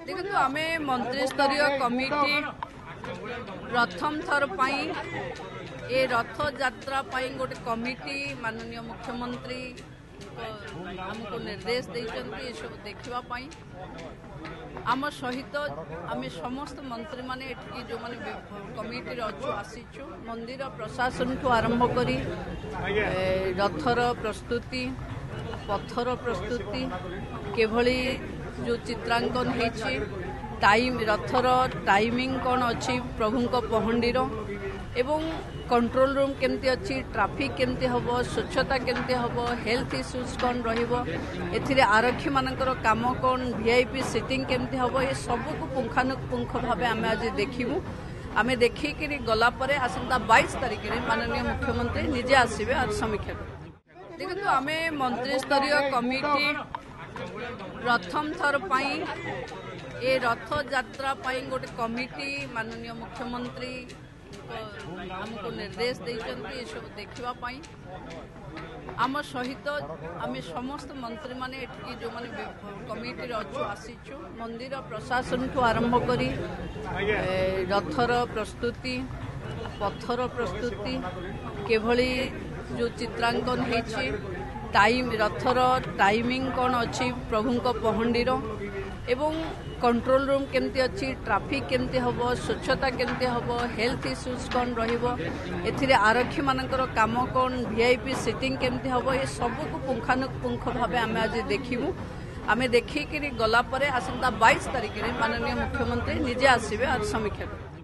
देखो आम मंत्री स्तरीय कमिटी प्रथम थर ए रथ यात्रा गोटे कमिटी माननीय मुख्यमंत्री आमको निर्देश देइछन्ती सब देखिबाई आम सहित आम समस्त मंत्री माने जो माने कमिटी अच्छु आसीचु मंदिर प्रशासन ठू आरंभ करी रथर प्रस्तुति पथर प्रस्तुति केभली जो चित्रांकन होती टाइम रथर टाइमिंग कौन अच्छी प्रभुंक पहंडीर एवं कंट्रोल रूम केमती अच्छी ट्रैफिक केमती हम स्वच्छता केमती हम हेल्थ इश्यूज कौन रही आरक्षी मानकर काम कौन वीआईपी सीटिंग केमती हम ये सबको पुंखानुपुंख भाव आम आज देखू आम देखिक गलापर आसंता 22 तारिख में माननीय मुख्यमंत्री निजे आसवे आज समीक्षा कर देखो आम मंत्री स्तरीय कमिटी प्रथम थर ए रथ यात्रा गोटे कमिटी माननीय मुख्यमंत्री आमको निर्देश देइछन्ती सब देखिबाई आम सहित आम समस्त मंत्री माने जो माने कमिटी अच्छु आसीचु मंदिर प्रशासन ठू आरंभ करी रथर प्रस्तुति पथर प्रस्तुति केभली जो चित्रांकन होती टाइम रथर टाइमिंग कौन अच्छी प्रभुंक पहंडीर एवं कंट्रोल रूम केमती अच्छी ट्रैफिक केमती हम स्वच्छता केमती हम हेल्थ इश्यूज कौन रही आरक्षी मानकर काम कौन वीआईपी सीटिंग केमती हम ये सबको पुंखानुपुंख भाव आम आज देखू आम देखिक गलापर आसंता 22 तारिख में माननीय मुख्यमंत्री निजे आसवे आज समीक्षा कर।